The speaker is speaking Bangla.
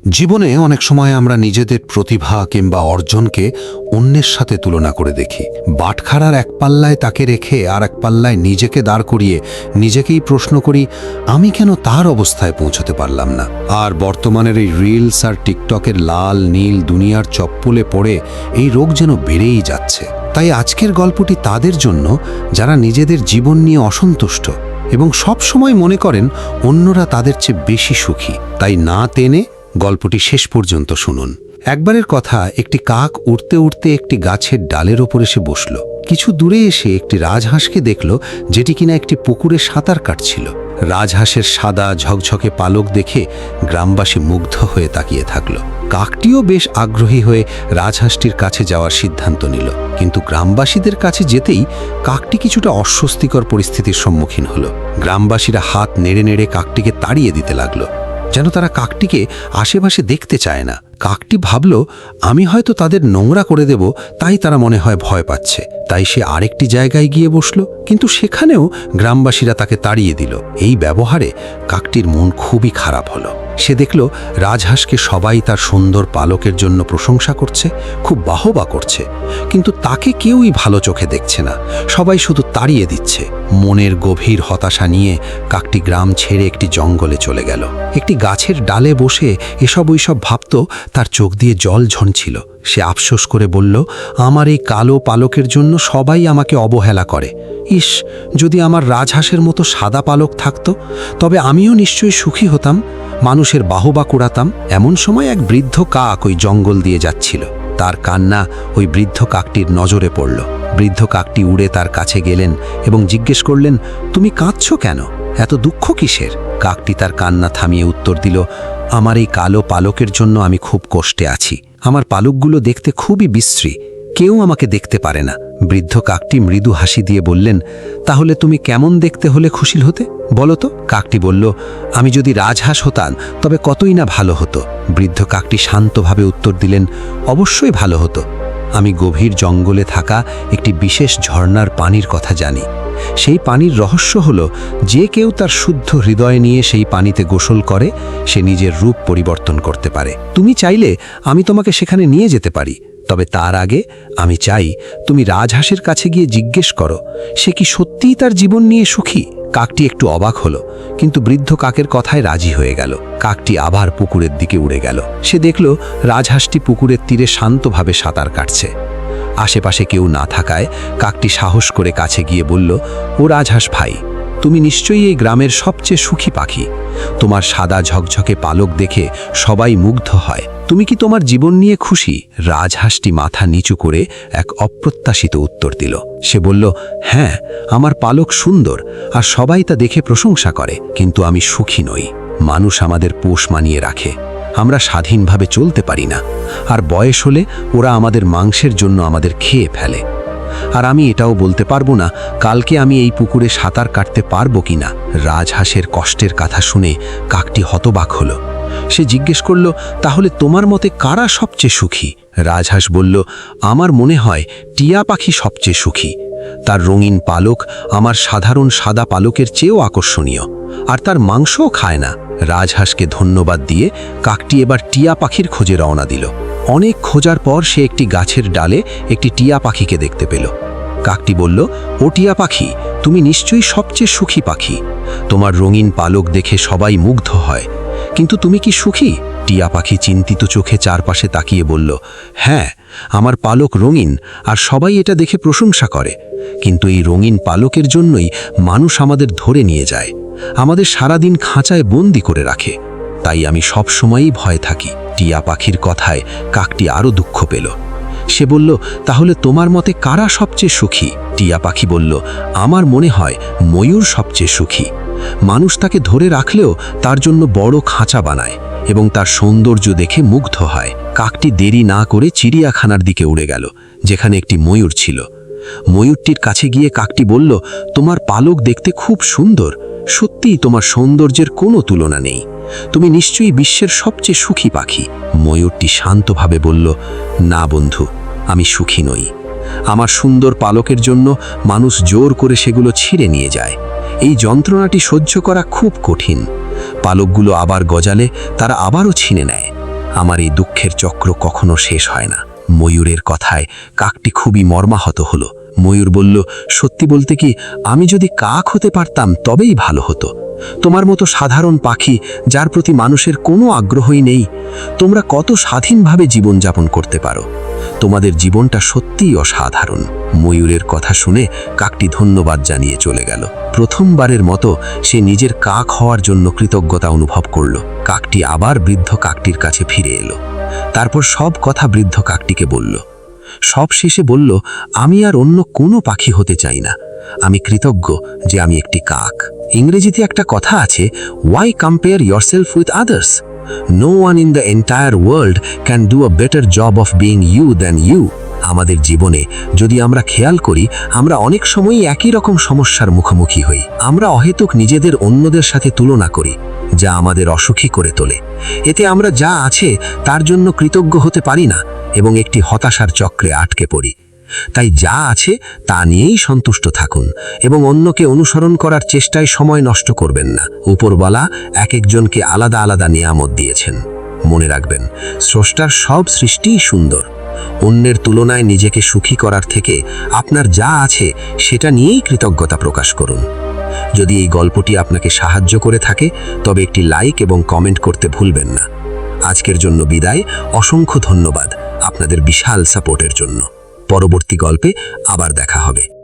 জীবনে অনেক সময় আমরা নিজেদের প্রতিভা কিংবা অর্জনকে অন্যের সাথে তুলনা করে দেখি। বাটখারার এক পাল্লায় তাকে রেখে আর এক পাল্লায় নিজেকে দাঁড় করিয়ে নিজেকেই প্রশ্ন করি, আমি কেন তার অবস্থায় পৌঁছতে পারলাম না। আর বর্তমানের এই রিলস আর টিকটকের লাল নীল দুনিয়ার চপ্পলে পড়ে এই রোগ যেন বেড়েই যাচ্ছে। তাই আজকের গল্পটি তাদের জন্য যারা নিজেদের জীবন নিয়ে অসন্তুষ্ট এবং সব সময় মনে করেন অন্যরা তাদের চেয়ে বেশি সুখী। তাই না টেনে গল্পটি শেষ পর্যন্ত শুনুন। একবারের কথা, একটি কাক উড়তে উড়তে একটি গাছের ডালের ওপর এসে বসল। কিছু দূরে এসে একটি রাজহাঁসকে দেখল, যেটি কিনা একটি পুকুরে সাঁতার কাটছিল। রাজহাঁসের সাদা ঝকঝকে পালক দেখে গ্রামবাসী মুগ্ধ হয়ে তাকিয়ে থাকল। কাকটিও বেশ আগ্রহী হয়ে রাজহাঁসটির কাছে যাওয়ার সিদ্ধান্ত নিল। কিন্তু গ্রামবাসীদের কাছে যেতেই কাকটি কিছুটা অস্বস্তিকর পরিস্থিতির সম্মুখীন হল। গ্রামবাসীরা হাত নেড়ে নেড়ে কাকটিকে তাড়িয়ে দিতে লাগলো, যেন তারা কাকটিকে আশেপাশে দেখতে চায় না। কাকটি ভাবল, আমি হয়তো তাদের নোংরা করে দেব, তাই তারা মনে হয় ভয় পাচ্ছে। তাই সে আরেকটি জায়গায় গিয়ে বসল, কিন্তু সেখানেও গ্রামবাসীরা তাকে তাড়িয়ে দিল। এই ব্যবহারে কাকটির মন খুবই খারাপ হলো। সে দেখল রাজহাঁসকে সবাই তার সুন্দর পালকের জন্য প্রশংসা করছে, খুব বাহবা করছে, কিন্তু তাকে কেউই ভালো চোখে দেখছে না। সবাই শুধু তাড়িয়ে দিচ্ছে। মনের গভীর হতাশা নিয়ে কাকটি গ্রাম ছেড়ে একটি জঙ্গলে চলে গেল। একটি গাছের ডালে বসে এসব ওইসব ভাবত, তার চোখ দিয়ে জল ঝরছিল। সে আফসোস করে বলল, আমার এই কালো পালকের জন্য সবাই আমাকে অবহেলা করে। ইস, যদি আমার রাজহাঁসের মতো সাদা পালক থাকতো, তবে আমিও নিশ্চয়ই সুখী হতাম, মানুষের বাহবা কুড়াতাম। এমন সময় এক বৃদ্ধ কাক ওই জঙ্গল দিয়ে যাচ্ছিল। তার কান্না ওই বৃদ্ধ কাকটির নজরে পড়ল। বৃদ্ধ কাকটি উড়ে তার কাছে গেলেন এবং জিজ্ঞেস করলেন, তুমি কাঁদছো কেন? এত দুঃখ কিসের? কাকটি তার কান্না থামিয়ে উত্তর দিল, আমার এই কালো পালকের জন্য আমি খুব কষ্টে আছি। আমার পালকগুলো দেখতে খুবই বিশ্রী, কেউ আমাকে দেখতে পারে না। বৃদ্ধ কাকটি মৃদু হাসি দিয়ে বললেন, তাহলে তুমি কেমন দেখতে হলে খুশি হতে বলো তো? কাকটি বলল, আমি যদি রাজহাঁস হতাম তবে কতই না ভালো হতো। বৃদ্ধ কাকটি শান্তভাবে উত্তর দিলেন, অবশ্যই ভালো হতো। আমি গভীর জঙ্গলে থাকা একটি বিশেষ ঝর্ণার পানির কথা জানি। সেই পানির রহস্য হলো, যে কেউ তার শুদ্ধ হৃদয় নিয়ে সেই পানিতে গোসল করে, সে নিজের রূপ পরিবর্তন করতে পারে। তুমি চাইলে আমি তোমাকে সেখানে নিয়ে যেতে পারি, তবে তার আগে আমি চাই তুমি রাজহাঁসের কাছে গিয়ে জিজ্ঞেস করো, সে কি সত্যিই তার জীবন নিয়ে সুখী। কাকটি একটু অবাক হলো, কিন্তু বৃদ্ধ কাকের কথায় রাজি হয়ে গেল। কাকটি আবার পুকুরের দিকে উড়ে গেল। সে দেখল রাজহাঁসটি পুকুরের তীরে শান্তভাবে সাঁতার কাটছে। আশেপাশে কেউ না থাকায় কাকটি সাহস করে কাছে গিয়ে বলল, ও রাজহাঁস ভাই, তুমি নিশ্চয়ই এই গ্রামের সবচেয়ে সুখী পাখি। তোমার সাদা ঝকঝকে পালক দেখে সবাই মুগ্ধ হয়। তুমি কি তোমার জীবন নিয়ে খুশি? রাজহাঁসটি মাথা নিচু করে এক অপ্রত্যাশিত উত্তর দিল। সে বলল, হ্যাঁ, আমার পালক সুন্দর আর সবাই তা দেখে প্রশংসা করে, কিন্তু আমি সুখী নই। মানুষ আমাদের পোষ মানিয়ে রাখে, আমরা স্বাধীনভাবে চলতে পারি না, আর বয়স হলে ওরা আমাদের মাংসের জন্য আমাদের খেয়ে ফেলে। আর আমি এটাও বলতে পারবো না কালকে আমি এই পুকুরে সাঁতার কাটতে পারবো কিনা। রাজহাঁসের কষ্টের কথা শুনে কাকটি হতবাক হলো। সে জিজ্ঞেস করল, তাহলে তোমার মতে কারা সবচেয়ে সুখী? রাজহাঁস বলল, আমার মনে হয় টিয়া পাখি সবচেয়ে সুখী। তার রঙিন পালক আমার সাধারণ সাদা পালকের চেয়েও আকর্ষণীয়, আর তার মাংসও খায় না। রাজহাঁসকে ধন্যবাদ দিয়ে কাকটি এবার টিয়া পাখির খোঁজে রওনা দিল। অনেক খোঁজার পর সে একটি গাছের ডালে একটি টিয়া পাখিকে দেখতে পেল। কাকটি বলল, ও টিয়া পাখি, তুমি নিশ্চয়ই সবচেয়ে সুখী পাখি। তোমার রঙিন পালক দেখে সবাই মুগ্ধ হয়, কিন্তু তুমি কি সুখী? টিয়া পাখি চিন্তিত চোখে চারপাশে তাকিয়ে বলল, হ্যাঁ, আমার পালক রঙিন আর সবাই এটা দেখে প্রশংসা করে, কিন্তু এই রঙিন পালকের জন্যই মানুষ আমাদের ধরে নিয়ে যায়, আমাদের সারাদিন খাঁচায় বন্দি করে রাখে, তাই আমি সব সময়ই ভয় থাকি। টিয়া পাখির কথায় কাকটি আরো দুঃখ পেল। সে বলল, তাহলে তোমার মতে কারা সবচেয়ে সুখী? টিয়া পাখি বলল, আমার মনে হয় ময়ূর সবচেয়ে সুখী। মানুষ তাকে ধরে রাখলেও তার জন্য বড় খাঁচা বানায় এবং তার সৌন্দর্য দেখে মুগ্ধ হয়। কাকটি দেরি না করে চিড়িয়াখানার দিকে উড়ে গেল, যেখানে একটি ময়ূর ছিল। ময়ূরটির কাছে গিয়ে কাকটি বলল, তোমার পালক দেখতে খুব সুন্দর, সত্যিই তোমার সৌন্দর্যের কোনো তুলনা নেই, তুমি নিশ্চয়ই বিশ্বের সবচেয়ে সুখী পাখি। ময়ূরটি শান্তভাবে বলল, না বন্ধু, আমি সুখী নই। আমার সুন্দর পালকের জন্য মানুষ জোর করে সেগুলো ছিঁড়ে নিয়ে যায়। এই যন্ত্রণাটি সহ্য করা খুব কঠিন। পালকগুলো আবার গজালে তারা আবারও ছিঁড়ে নেয়। আমার এই দুঃখের চক্র কখনো শেষ হয় না। ময়ূরের কথায় কাকটি খুবই মর্মাহত হলো। ময়ূর বলল, সত্যি বলতে কি, আমি যদি কাক হতে পারতাম তবেই ভালো হতো। তোমার মতো সাধারণ পাখি, যার প্রতি মানুষের কোনো আগ্রহই নেই, তোমরা কত স্বাধীনভাবে জীবনযাপন করতে পারো। তোমাদের জীবনটা সত্যিই অসাধারণ। ময়ূরের কথা শুনে কাকটি ধন্যবাদ জানিয়ে চলে গেল। প্রথমবারের মতো সে নিজের কাক হওয়ার জন্য কৃতজ্ঞতা অনুভব করল। কাকটি আবার বৃদ্ধ কাকটির কাছে ফিরে এলো। তারপর সব কথা বৃদ্ধ কাকটিকে বলল। সব শেষে বলল, আমি আর অন্য কোনো পাখি হতে চাই না। আমি কৃতজ্ঞ যে আমি একটি কাক। ইংরেজিতে একটা কথা আছে, why compare yourself with others? No one in the entire world can do a better job of being you than you. আমাদের জীবনে যদি আমরা খেয়াল করি, আমরা অনেক সময়ই একই রকম সমস্যার মুখোমুখি হই। আমরা অহেতুক নিজেদের অন্যদের সাথে তুলনা করি, যা আমাদের অসুখী করে তোলে। এতে আমরা যা আছে তার জন্য কৃতজ্ঞ হতে পারি না এবং একটি হতাশার চক্রে আটকে পড়ি। তাই যা আছে তা নিয়েই সন্তুষ্ট থাকুন এবং অন্যকে অনুসরণ করার চেষ্টায় সময় নষ্ট করবেন না। উপরওয়ালা এক একজনকে আলাদা আলাদা নিয়ামত দিয়েছেন। মনে রাখবেন, স্রষ্টার সব সৃষ্টিই সুন্দর। অন্যের তুলনায় নিজেকে সুখী করার থেকে আপনার যা আছে সেটা নিয়েই কৃতজ্ঞতা প্রকাশ করুন। যদি এই গল্পটি আপনাকে সাহায্য করে থাকে, তবে একটি লাইক এবং কমেন্ট করতে ভুলবেন না। আজকের জন্য বিদায়। অসংখ্য ধন্যবাদ আপনাদের বিশাল সাপোর্টের জন্য। পরবর্তী গল্পে আবার দেখা হবে।